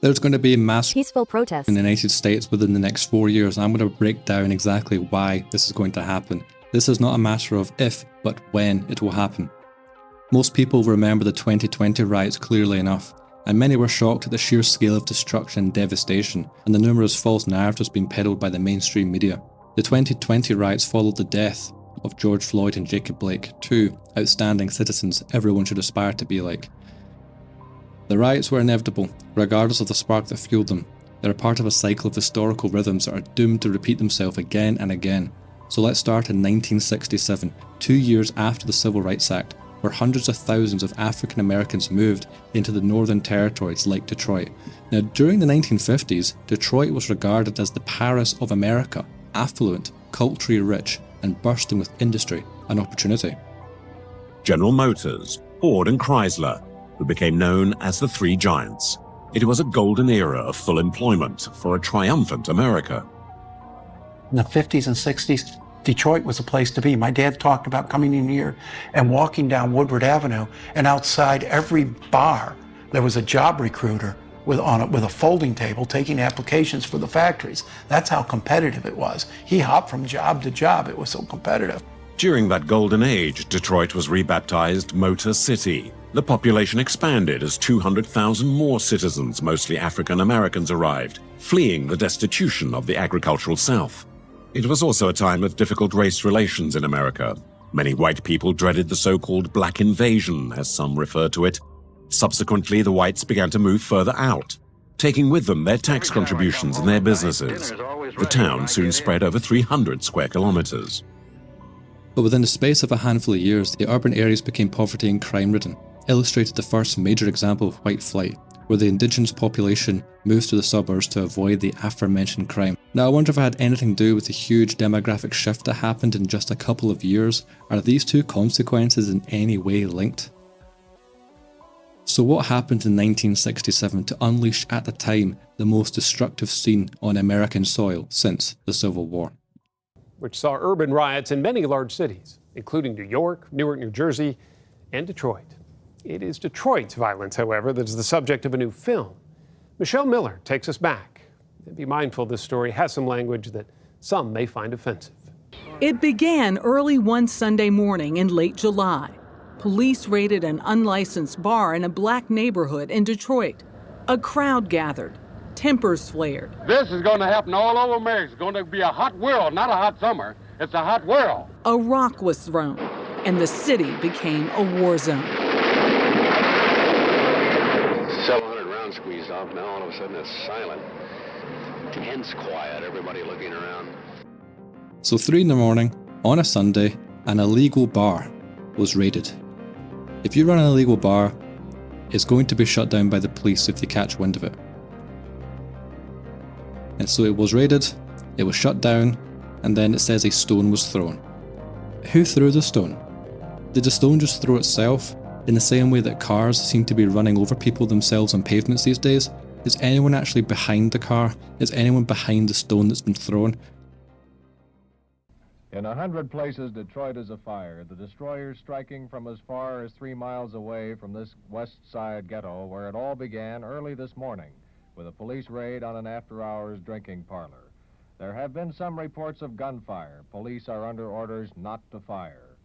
There's going to be mass peaceful protests in the United States within the next 4 years, and I'm going to break down exactly why this is going to happen. This is not a matter of if, but when it will happen. Most people remember the 2020 riots clearly enough, and many were shocked at the sheer scale of destruction and devastation, and the numerous false narratives being peddled by the mainstream media. The 2020 riots followed the death of George Floyd and Jacob Blake, two outstanding citizens everyone should aspire to be like. The riots were inevitable, regardless of the spark that fueled them. They're a part of a cycle of historical rhythms that are doomed to repeat themselves again and again. So let's start in 1967, 2 years after the Civil Rights Act, where hundreds of thousands of African Americans moved into the Northern Territories like Detroit. Now, during the 1950s, Detroit was regarded as the Paris of America, affluent, culturally rich, and bursting with industry and opportunity. General Motors, Ford and Chrysler, who became known as the Three Giants. It was a golden era of full employment for a triumphant America. In the 50s and 60s, Detroit was a place to be. My dad talked about coming in here and walking down Woodward Avenue, and outside every bar, there was a job recruiter with a folding table taking applications for the factories. That's how competitive it was. He hopped from job to job. It was so competitive. During that golden age, Detroit was rebaptized Motor City. The population expanded as 200,000 more citizens, mostly African Americans, arrived, fleeing the destitution of the agricultural South. It was also a time of difficult race relations in America. Many white people dreaded the so-called black invasion, as some refer to it. Subsequently, the whites began to move further out, taking with them their tax contributions and their businesses. The town soon spread over 300 square kilometers. But within the space of a handful of years, the urban areas became poverty and crime-ridden, illustrated the first major example of white flight, where the indigenous population moves to the suburbs to avoid the aforementioned crime. Now, I wonder if it had anything to do with the huge demographic shift that happened in just a couple of years. Are these two consequences in any way linked? So what happened in 1967 to unleash, at the time, the most destructive scene on American soil since the Civil War? Which saw urban riots in many large cities, including New York, Newark, New Jersey, and Detroit. It is Detroit's violence, however, that is the subject of a new film. Michelle Miller takes us back. And be mindful this story has some language that some may find offensive. It began early one Sunday morning in late July. Police raided an unlicensed bar in a black neighborhood in Detroit. A crowd gathered. Tempers flared. This is going to happen all over America. It's going to be a hot world, not a hot summer. It's a hot world. A rock was thrown, and the city became a war zone. 700 rounds squeezed off. Now all of a sudden it's silent. Tense quiet. Everybody looking around. So 3 in the morning, on a Sunday, an illegal bar was raided. If you run an illegal bar, it's going to be shut down by the police if they catch wind of it. And so it was raided, it was shut down, and then it says a stone was thrown. Who threw the stone? Did the stone just throw itself, in the same way that cars seem to be running over people themselves on pavements these days? Is anyone actually behind the car? Is anyone behind the stone that's been thrown? In 100 places, Detroit is afire, the destroyers striking from as far as 3 miles away from this west side ghetto, where it all began early this morning with a police raid on an after-hours drinking parlor. There have been some reports of gunfire. Police are under orders not to fire.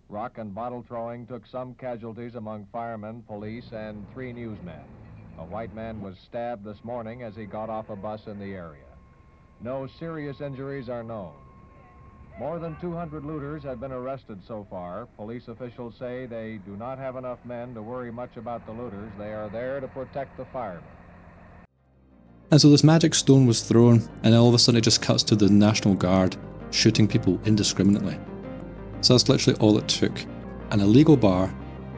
Rock and bottle throwing took some casualties among firemen, police, and 3 newsmen. A white man was stabbed this morning as he got off a bus in the area. No serious injuries are known. More than 200 looters have been arrested so far. Police officials say they do not have enough men to worry much about the looters. They are there to protect the firemen. And so this magic stone was thrown, and all of a sudden it just cuts to the National Guard shooting people indiscriminately. So that's literally all it took. An illegal bar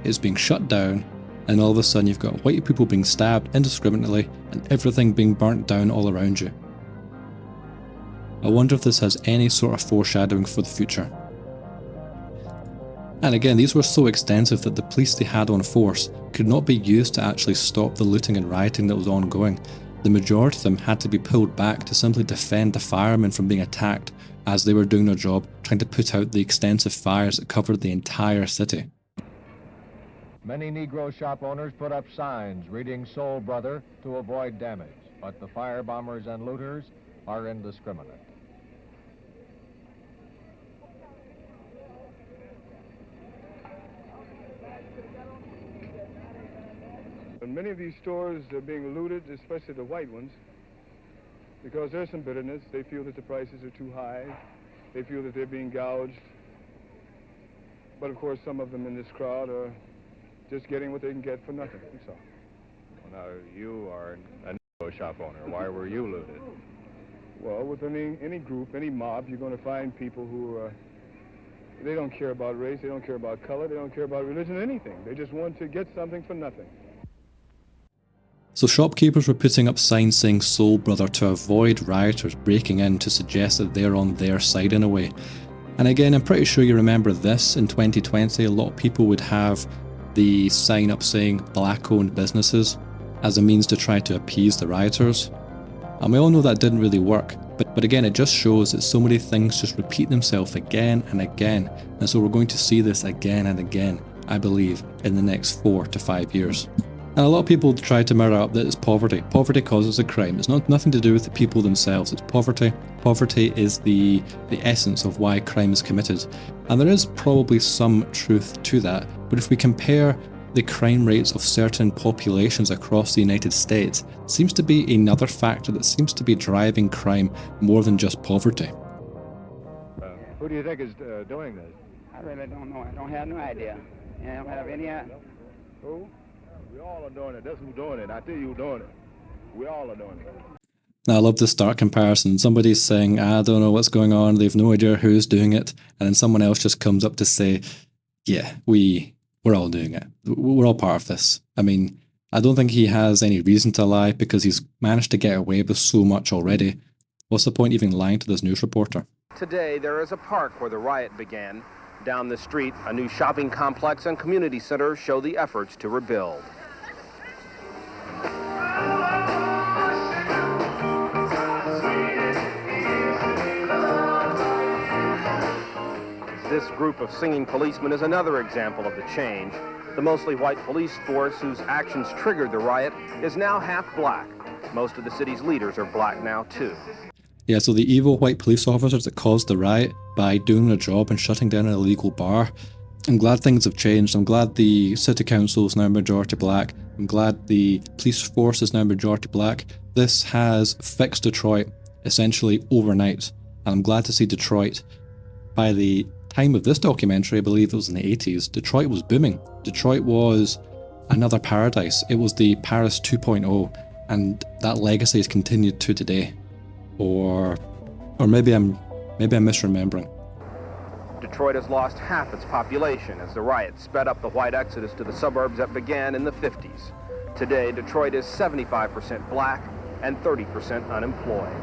is being shut down, and all of a sudden you've got white people being stabbed indiscriminately and everything being burnt down all around you. I wonder if this has any sort of foreshadowing for the future. And again, these were so extensive that the police they had on force could not be used to actually stop the looting and rioting that was ongoing. The majority of them had to be pulled back to simply defend the firemen from being attacked as they were doing their job, trying to put out the extensive fires that covered the entire city. Many Negro shop owners put up signs reading Soul Brother to avoid damage, but the firebombers and looters are indiscriminate. And many of these stores are being looted, especially the white ones, because there's some bitterness. They feel that the prices are too high. They feel that they're being gouged. But of course, some of them in this crowd are just getting what they can get for nothing. So. Well, now, you are a Negro shop owner. Why were you looted? Well, with any group, any mob, you're going to find people who they don't care about race, they don't care about color, they don't care about religion, anything. They just want to get something for nothing. So shopkeepers were putting up signs saying Soul Brother to avoid rioters breaking in, to suggest that they're on their side in a way. And again, I'm pretty sure you remember this in 2020, a lot of people would have the sign up saying black-owned businesses as a means to try to appease the rioters. And we all know that didn't really work, but again, it just shows that so many things just repeat themselves again and again, and so we're going to see this again and again, I believe, in the next 4 to 5 years. And a lot of people try to mirror up that it's poverty. Poverty causes a crime. It's nothing to do with the people themselves, it's poverty. Poverty is the essence of why crime is committed. And there is probably some truth to that, but if we compare the crime rates of certain populations across the United States, it seems to be another factor that seems to be driving crime more than just poverty. Who do you think is doing this? I really don't know. I don't have no idea. I don't have any idea. Who? We all are doing it. That's who's doing it. I tell you who's doing it. We all are doing it. Now, I love the stark comparison. Somebody's saying, I don't know what's going on, they've no idea who's doing it, and then someone else just comes up to say, yeah, we're all doing it. We're all part of this. I mean, I don't think he has any reason to lie because he's managed to get away with so much already. What's the point even lying to this news reporter? Today, there is a park where the riot began. Down the street, a new shopping complex and community center show the efforts to rebuild. This group of singing policemen is another example of the change. The mostly white police force whose actions triggered the riot is now half black. Most of the city's leaders are black now too. Yeah, so the evil white police officers that caused the riot by doing their job and shutting down an illegal bar, I'm glad things have changed. I'm glad the city council is now majority black. I'm glad the police force is now majority black. This has fixed Detroit essentially overnight. And I'm glad to see Detroit, by the time of this documentary, I believe it was in the 80s, Detroit was booming. Detroit was another paradise. It was the Paris 2.0, and that legacy has continued to today. Or maybe I'm misremembering. Detroit has lost half its population as the riots sped up the white exodus to the suburbs that began in the 50s. Today, Detroit is 75% black and 30% unemployed.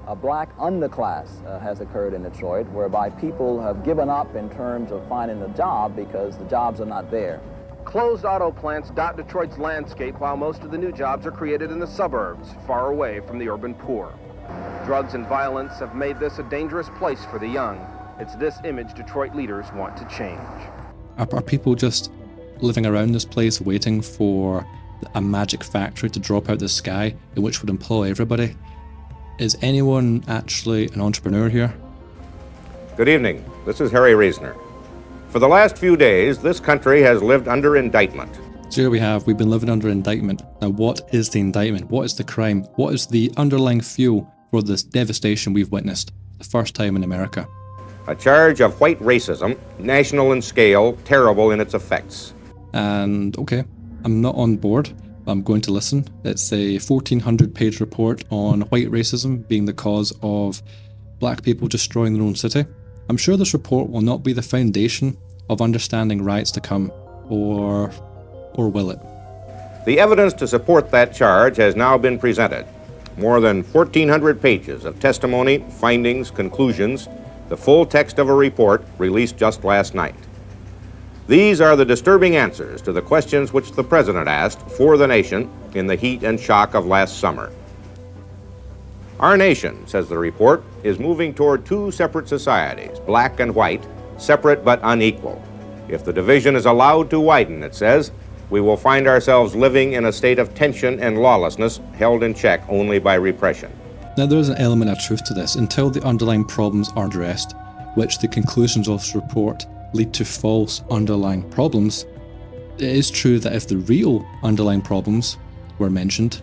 A black underclass has occurred in Detroit, whereby people have given up in terms of finding a job because the jobs are not there. Closed auto plants dot Detroit's landscape while most of the new jobs are created in the suburbs, far away from the urban poor. Drugs and violence have made this a dangerous place for the young. It's this image Detroit leaders want to change. Are people just living around this place waiting for a magic factory to drop out the sky in which would employ everybody? Is anyone actually an entrepreneur here? Good evening. This is Harry Reasoner. For the last few days, this country has lived under indictment. So here we've been living under indictment. Now what is the indictment? What is the crime? What is the underlying fuel for this devastation we've witnessed, the first time in America? A charge of white racism, national in scale, terrible in its effects. And okay, I'm not on board. I'm going to listen. It's a 1,400-page report on white racism being the cause of black people destroying their own city. I'm sure this report will not be the foundation of understanding riots to come, or will it? The evidence to support that charge has now been presented. More than 1,400 pages of testimony, findings, conclusions, the full text of a report released just last night. These are the disturbing answers to the questions which the President asked for the nation in the heat and shock of last summer. Our nation, says the report, is moving toward two separate societies, black and white, separate but unequal. If the division is allowed to widen, it says, we will find ourselves living in a state of tension and lawlessness held in check only by repression. Now, there is an element of truth to this. Until the underlying problems are addressed, which the conclusions of this report lead to false underlying problems, it is true that if the real underlying problems were mentioned,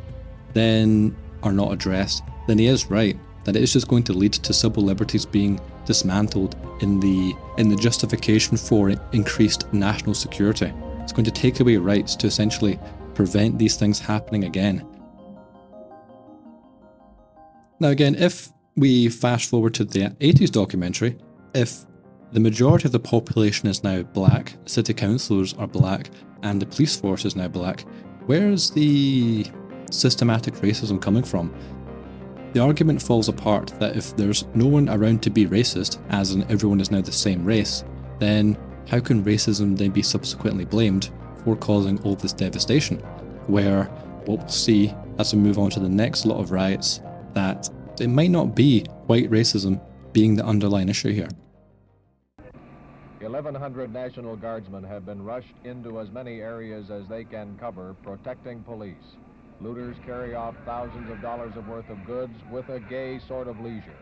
then are not addressed, then he is right that it is just going to lead to civil liberties being dismantled in the justification for increased national security. It's going to take away rights to essentially prevent these things happening again. Now again, if we fast forward to the 80s documentary, if the majority of the population is now black, city councillors are black, and the police force is now black, where is the systematic racism coming from? The argument falls apart that if there's no one around to be racist, as in everyone is now the same race, then how can racism then be subsequently blamed for causing all this devastation? Where what we'll see as we move on to the next lot of riots, that it might not be white racism being the underlying issue here. 1,100 National Guardsmen have been rushed into as many areas as they can cover, protecting police. Looters carry off thousands of dollars worth of goods with a gay sort of leisure.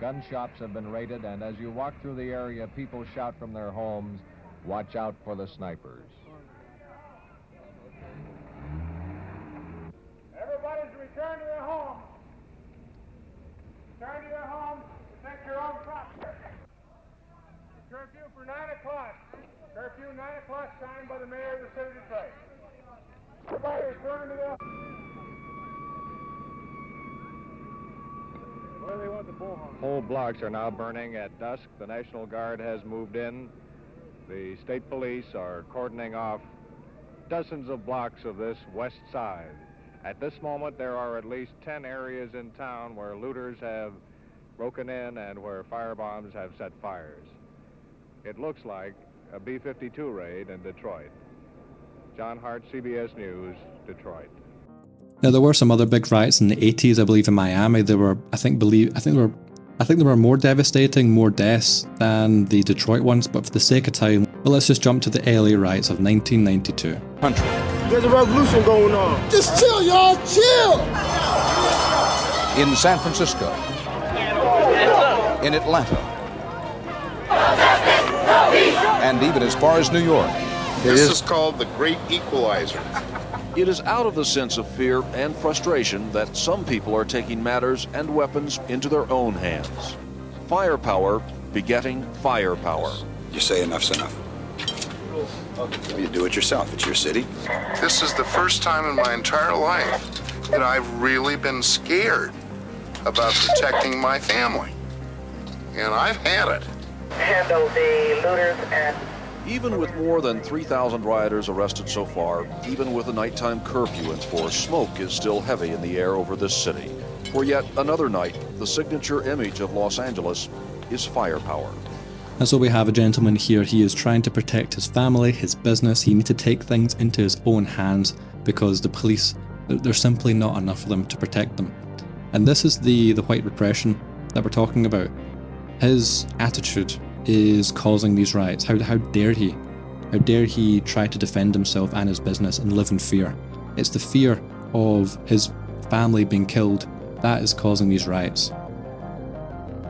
Gun shops have been raided, and as you walk through the area, people shout from their homes, "Watch out for the snipers." Everybody's return to their homes. Return to your homes, protect your own property. Curfew for 9 o'clock. Curfew 9 o'clock signed by the mayor of the city of Detroit. Everybody return to their Where do they want the bullhorn? Whole blocks are now burning at dusk. The National Guard has moved in. The state police are cordoning off dozens of blocks of this west side. At this moment, there are at least 10 areas in town where looters have broken in and where firebombs have set fires. It looks like a B-52 raid in Detroit. John Hart, CBS News, Detroit. Now there were some other big riots in the 80s, I believe, in Miami. There were, I think there were more devastating, more deaths than the Detroit ones. But for the sake of time, well, let's just jump to the LA riots of 1992. There's a revolution going on. Just chill, y'all, chill. In San Francisco, in Atlanta, and even as far as New York. This is called the Great Equalizer. It is out of the sense of fear and frustration that some people are taking matters and weapons into their own hands. Firepower begetting firepower. You say enough's enough. You do it yourself. It's your city. This is the first time in my entire life that I've really been scared about protecting my family. And I've had it. Handle the looters and... Even with more than 3,000 rioters arrested so far, even with a nighttime curfew in force, smoke is still heavy in the air over this city. For yet another night, the signature image of Los Angeles is firepower. And so we have a gentleman here, he is trying to protect his family, his business. He needs to take things into his own hands because the police, there's simply not enough of them to protect them. And this is the white repression that we're talking about. His attitude is causing these riots. How dare he? How dare he try to defend himself and his business and live in fear? It's the fear of his family being killed that is causing these riots.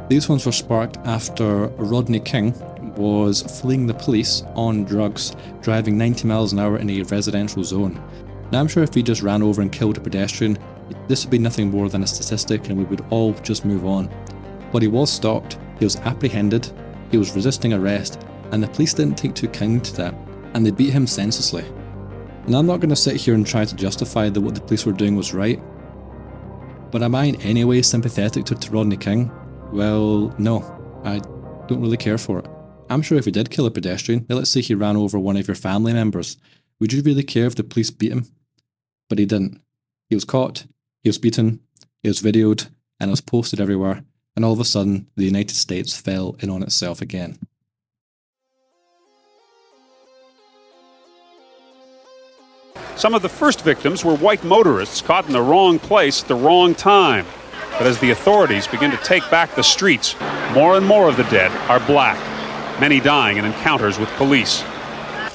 These ones were sparked after Rodney King was fleeing the police on drugs, driving 90 miles an hour in a residential zone. Now I'm sure if he just ran over and killed a pedestrian, this would be nothing more than a statistic and we would all just move on. But he was stopped, he was apprehended, he was resisting arrest, and the police didn't take too kindly to that, and they beat him senselessly. And I'm not going to sit here and try to justify that what the police were doing was right, but am I in any way sympathetic to Rodney King? Well, no, I don't really care for it. I'm sure if he did kill a pedestrian, let's say he ran over one of your family members, would you really care if the police beat him? But he didn't. He was caught, he was beaten, he was videoed, and it was posted everywhere. And all of a sudden, the United States fell in on itself again. Some of the first victims were white motorists caught in the wrong place at the wrong time. But as the authorities begin to take back the streets, more and more of the dead are black, many dying in encounters with police.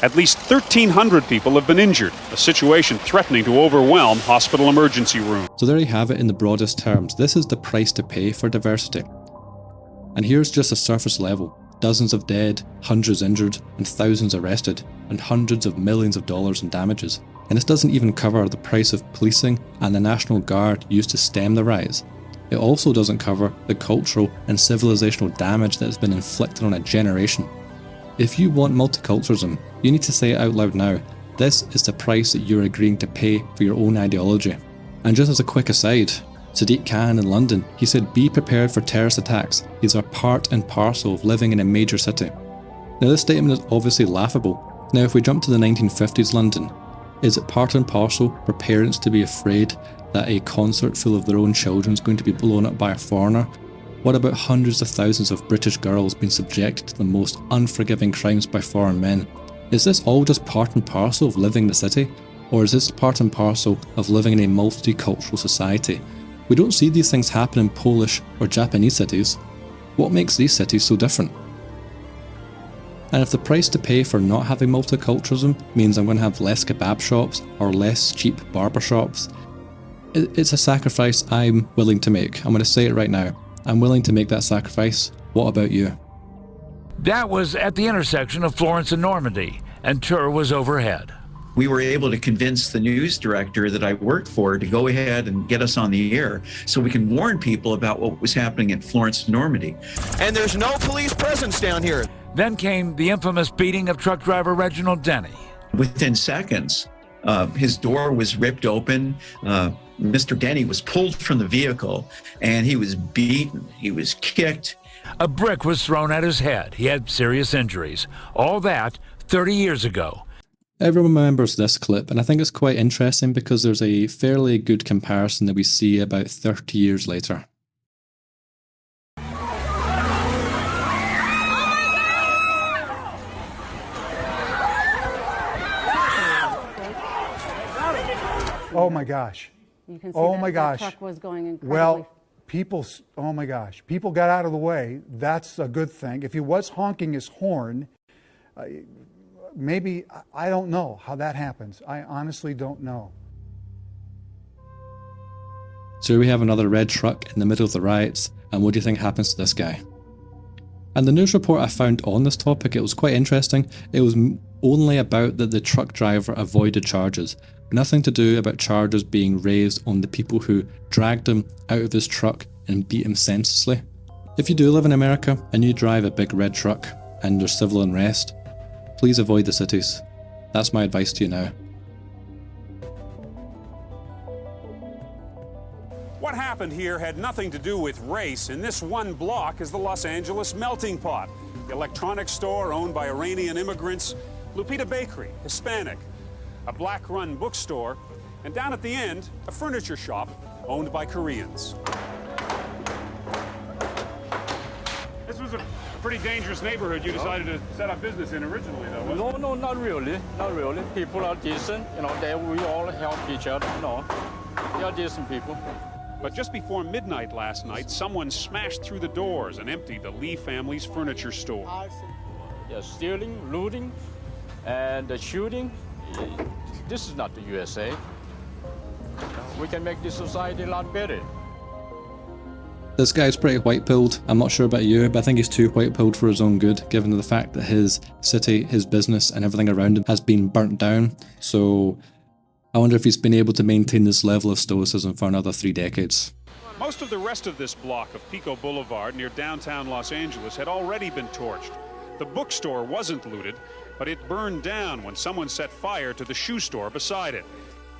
At least 1,300 people have been injured, a situation threatening to overwhelm hospital emergency rooms. So there you have it in the broadest terms. This is the price to pay for diversity. And here's just a surface level. Dozens of dead, hundreds injured, and thousands arrested, and hundreds of millions of dollars in damages. And this doesn't even cover the price of policing and the National Guard used to stem the riots. It also doesn't cover the cultural and civilizational damage that has been inflicted on a generation. If you want multiculturalism, you need to say it out loud now. This is the price that you're agreeing to pay for your own ideology. And just as a quick aside, Sadiq Khan in London, he said, be prepared for terrorist attacks. These are part and parcel of living in a major city. Now this statement is obviously laughable. Now if we jump to the 1950s London, is it part and parcel for parents to be afraid that a concert full of their own children is going to be blown up by a foreigner? What about hundreds of thousands of British girls being subjected to the most unforgiving crimes by foreign men? Is this all just part and parcel of living in the city? Or is this part and parcel of living in a multicultural society? We don't see these things happen in Polish or Japanese cities. What makes these cities so different? And if the price to pay for not having multiculturalism means I'm going to have less kebab shops or less cheap barber shops, it's a sacrifice I'm willing to make. I'm going to say it right now. I'm willing to make that sacrifice. What about you? That was at the intersection of Florence and Normandy, and Tour was overhead. We were able to convince the news director that I worked for to go ahead and get us on the air so we can warn people about what was happening at Florence and Normandy. And there's no police presence down here. Then came the infamous beating of truck driver Reginald Denny. Within seconds, his door was ripped open. Mr. Denny was pulled from the vehicle and he was beaten. He was kicked. A brick was thrown at his head. He had serious injuries. All that 30 years ago. Everyone remembers this clip, and I think it's quite interesting because there's a fairly good comparison that we see about 30 years later. Oh my gosh. You can see oh that my gosh. Truck was going incredibly. Well, oh my gosh. People got out of the way. That's a good thing. If he was honking his horn, maybe, I don't know how that happens. I honestly don't know. So here we have another red truck in the middle of the riots, and what do you think happens to this guy? And the news report I found on this topic, it was quite interesting. It was only about that the truck driver avoided charges. Nothing to do about charges being raised on the people who dragged him out of his truck and beat him senselessly. If you do live in America and you drive a big red truck and there's civil unrest, please avoid the cities. That's my advice to you now. What happened here had nothing to do with race. In this one block is the Los Angeles melting pot, the electronics store owned by Iranian immigrants, Lupita Bakery, Hispanic, a black-run bookstore, and down at the end, a furniture shop owned by Koreans. This was a pretty dangerous neighborhood you decided to set up business in originally, though, wasn't it? No, not really. Not really. People are decent. We all help each other. They are decent people. But just before midnight last night, someone smashed through the doors and emptied the Lee family's furniture store. Yeah, stealing, looting, and shooting. This is not the USA. We can make this society a lot better. This guy's pretty white-pilled. I'm not sure about you, but I think he's too white-pilled for his own good, given the fact that his city, his business, and everything around him has been burnt down. So I wonder if he's been able to maintain this level of stoicism for another 3 decades. Most of the rest of this block of Pico Boulevard near downtown Los Angeles had already been torched. The bookstore wasn't looted, but it burned down when someone set fire to the shoe store beside it.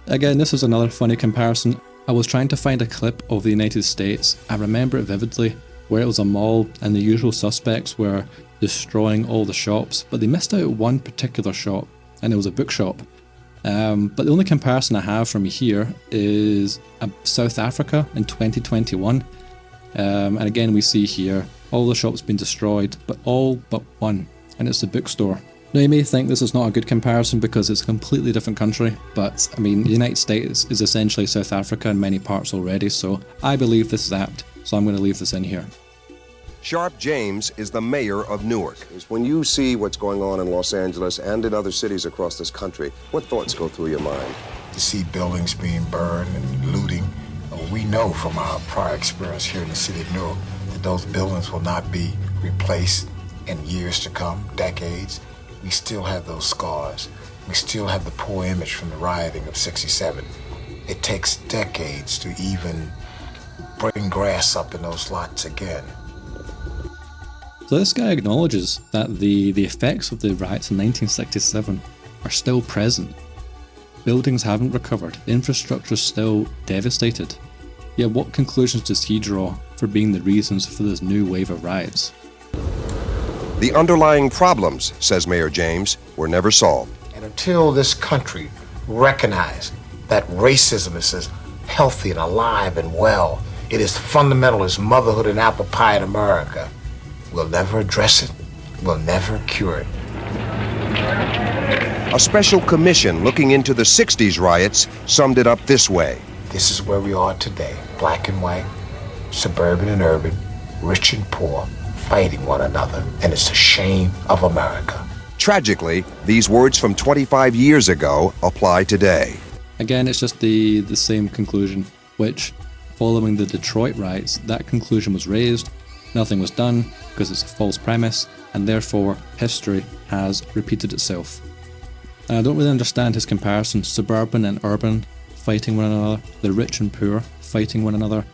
Again, this is another funny comparison. I was trying to find a clip of the United States. I remember it vividly, where it was a mall and the usual suspects were destroying all the shops, but they missed out one particular shop, and it was a bookshop. But the only comparison I have from here is South Africa in 2021. And again, we see here all the shops been destroyed, but all but one, and it's the bookstore. Now you may think this is not a good comparison because it's a completely different country, but I mean the United States is essentially South Africa in many parts already, so I believe this is apt, so I'm going to leave this in here. Sharp James is the mayor of Newark. When you see what's going on in Los Angeles and in other cities across this country, what thoughts go through your mind? To see buildings being burned and looting, we know from our prior experience here in the city of Newark that those buildings will not be replaced in years to come, decades. We still have those scars. We still have the poor image from the rioting of '67. It takes decades to even bring grass up in those lots again. So this guy acknowledges that the effects of the riots in 1967 are still present. Buildings haven't recovered, infrastructure is still devastated. Yet what conclusions does he draw for being the reasons for this new wave of riots? The underlying problems, says Mayor James, were never solved. And until this country recognizes that racism is as healthy and alive and well, it is fundamental as motherhood and apple pie in America, we'll never address it, we'll never cure it. A special commission looking into the '60s riots summed it up this way. This is where we are today, black and white, suburban and urban, rich and poor, fighting one another, and it's a shame of America. Tragically, these words from 25 years ago apply today. Again, it's just the same conclusion, which, following the Detroit riots, that conclusion was raised, nothing was done because it's a false premise, and therefore history has repeated itself. And I don't really understand his comparison, suburban and urban fighting one another, the rich and poor fighting one another.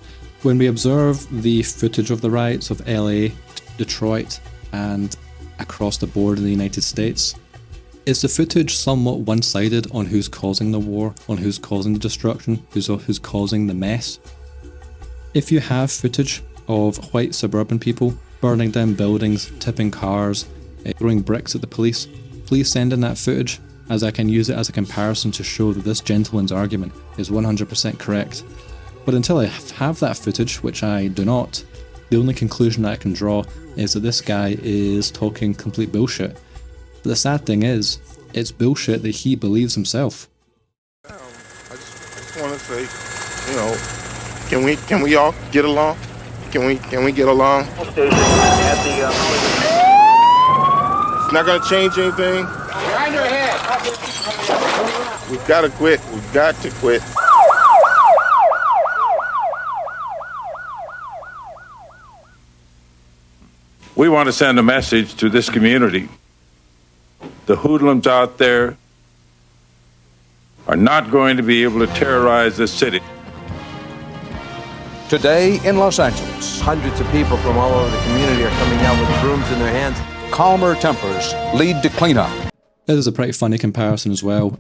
When we observe the footage of the riots of LA, Detroit, and across the board in the United States, is the footage somewhat one-sided on who's causing the war, on who's causing the destruction, who's causing the mess? If you have footage of white suburban people burning down buildings, tipping cars, throwing bricks at the police, please send in that footage, as I can use it as a comparison to show that this gentleman's argument is 100% correct. But until I have that footage, which I do not, the only conclusion that I can draw is that this guy is talking complete bullshit. But the sad thing is, it's bullshit that he believes himself. I just want to say, can we all get along? Can we get along? It's not gonna change anything. Behind your head. We've got to quit. We've got to quit. We want to send a message to this community. The hoodlums out there are not going to be able to terrorize this city. Today in Los Angeles, hundreds of people from all over the community are coming out with brooms in their hands. Calmer tempers lead to cleanup. This is a pretty funny comparison as well.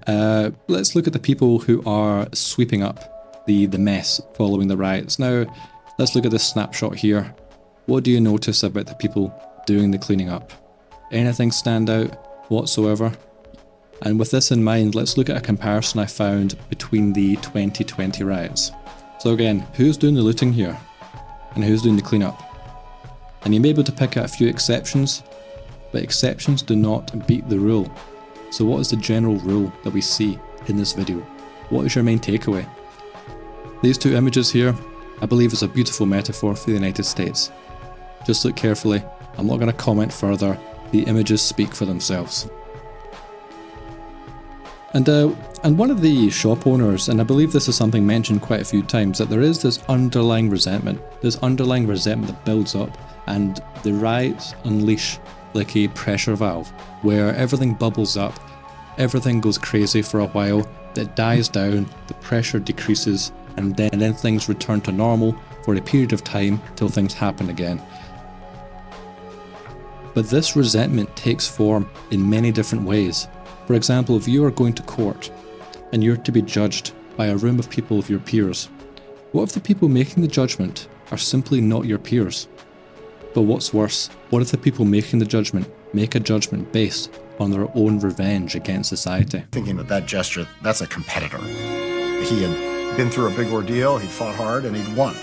Let's look at the people who are sweeping up the mess following the riots. Now, let's look at this snapshot here. What do you notice about the people doing the cleaning up? Anything stand out whatsoever? And with this in mind, let's look at a comparison I found between the 2020 riots. So again, who's doing the looting here? And who's doing the cleanup? And you may be able to pick out a few exceptions, but exceptions do not beat the rule. So what is the general rule that we see in this video? What is your main takeaway? These two images here, I believe, is a beautiful metaphor for the United States. Just look carefully. I'm not going to comment further. The images speak for themselves. And one of the shop owners, and I believe this is something mentioned quite a few times, that there is this underlying resentment that builds up, and the riots unleash like a pressure valve, where everything bubbles up, everything goes crazy for a while, it dies down, the pressure decreases, and then things return to normal for a period of time till things happen again. But this resentment takes form in many different ways. For example, if you are going to court and you're to be judged by a room of people of your peers, what if the people making the judgment are simply not your peers? But what's worse, what if the people making the judgment make a judgment based on their own revenge against society? Thinking that gesture, that's a competitor. He had been through a big ordeal, he fought hard, and he'd won.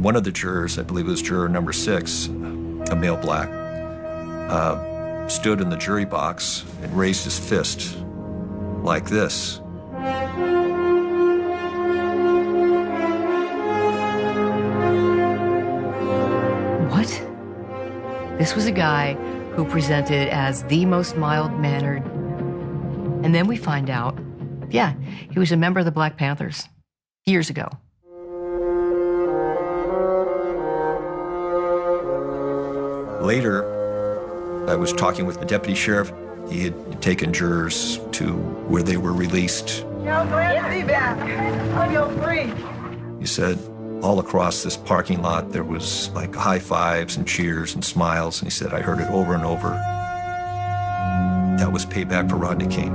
One of the jurors, I believe it was juror number 6, a male black, stood in the jury box and raised his fist like this. This was a guy who presented as the most mild-mannered. And then we find out, yeah, he was a member of the Black Panthers years ago. Later, I was talking with the deputy sheriff. He had taken jurors to where they were released. Glad to be back. I feel free. He said all across this parking lot there was like high fives and cheers and smiles, and he said I heard it over and over. That was payback for Rodney King.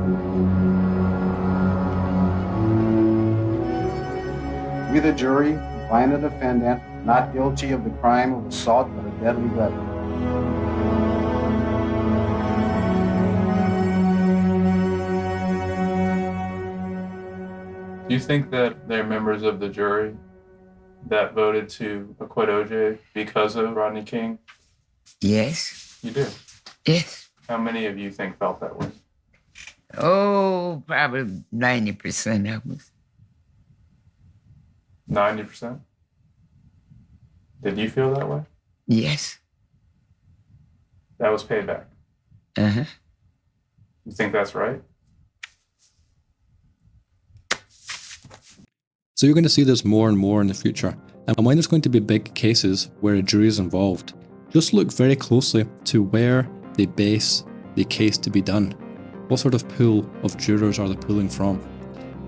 We, the jury, find the defendant not guilty of the crime of assault with a deadly weapon. Do you think that they're members of the jury that voted to acquit OJ because of Rodney King? Yes. You do? Yes. How many of you think felt that way? Oh, probably 90% of us. 90%? Did you feel that way? Yes. That was payback. Uh-huh. You think that's right? So you're going to see this more and more in the future, and when there's going to be big cases where a jury is involved, just look very closely to where they base the case to be done. What sort of pool of jurors are they pulling from?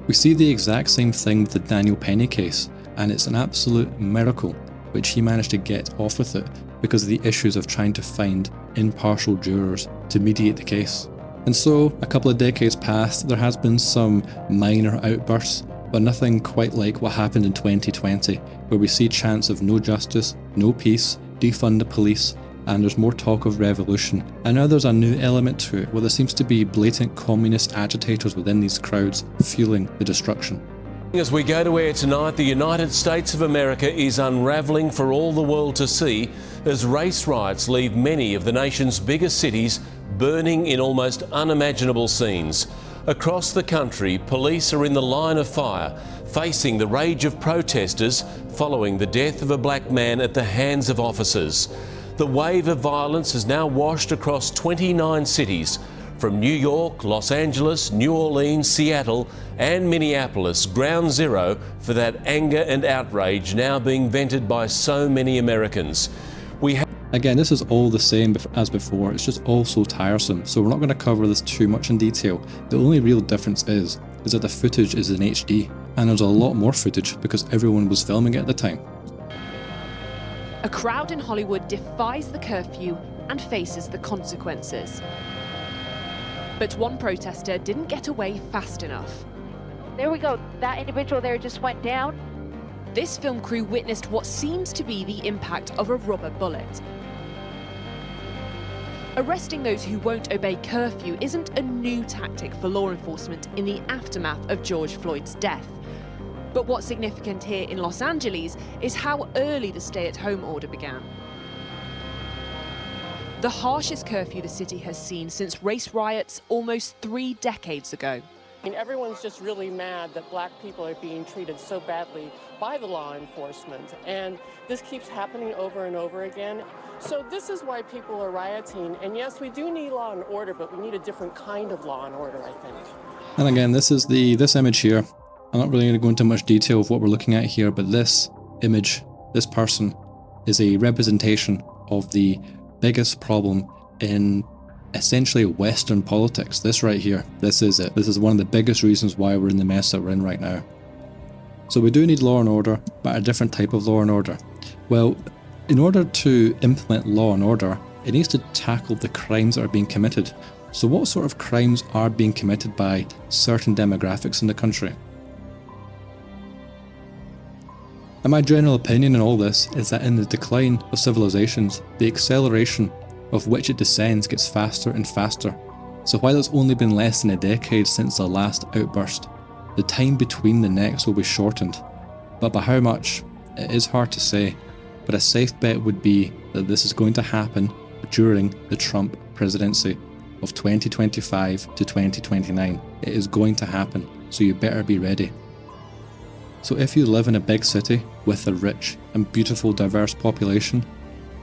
We see the exact same thing with the Daniel Penny case, and it's an absolute miracle which he managed to get off with it because of the issues of trying to find impartial jurors to mediate the case. And so, a couple of decades past, there has been some minor outbursts, but nothing quite like what happened in 2020, where we see chants of no justice, no peace, defund the police, and there's more talk of revolution. And now there's a new element to it, where there seems to be blatant communist agitators within these crowds fueling the destruction. As we go to air tonight, the United States of America is unravelling for all the world to see as race riots leave many of the nation's biggest cities burning in almost unimaginable scenes. Across the country, police are in the line of fire, facing the rage of protesters following the death of a black man at the hands of officers. The wave of violence has now washed across 29 cities, from New York, Los Angeles, New Orleans, Seattle and Minneapolis, ground zero for that anger and outrage now being vented by so many Americans. Again, this is all the same as before, it's just all so tiresome, so we're not going to cover this too much in detail. The only real difference is that the footage is in HD, and there's a lot more footage because everyone was filming it at the time. A crowd in Hollywood defies the curfew and faces the consequences. But one protester didn't get away fast enough. There we go, that individual there just went down. This film crew witnessed what seems to be the impact of a rubber bullet. Arresting those who won't obey curfew isn't a new tactic for law enforcement in the aftermath of George Floyd's death. But what's significant here in Los Angeles is how early the stay-at-home order began. The harshest curfew the city has seen since race riots almost 3 decades ago. I mean, everyone's just really mad that black people are being treated so badly by the law enforcement, and this keeps happening over and over again. So this is why people are rioting, and yes, we do need law and order, but we need a different kind of law and order, I think. And again, this is this image here. I'm not really going to go into much detail of what we're looking at here, but this image, this person, is a representation of the biggest problem in essentially Western politics. This right here, this is it. This is one of the biggest reasons why we're in the mess that we're in right now. So we do need law and order, but a different type of law and order. Well, in order to implement law and order, it needs to tackle the crimes that are being committed. So what sort of crimes are being committed by certain demographics in the country? And my general opinion in all this is that in the decline of civilizations, the acceleration of which it descends gets faster and faster. So while it's only been less than a decade since the last outburst, the time between the next will be shortened. But by how much, it is hard to say, but a safe bet would be that this is going to happen during the Trump presidency of 2025 to 2029. It is going to happen, so you better be ready. So if you live in a big city with a rich and beautiful diverse population,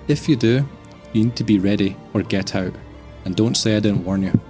if you do, You need to be ready or get out. And don't say I didn't warn you.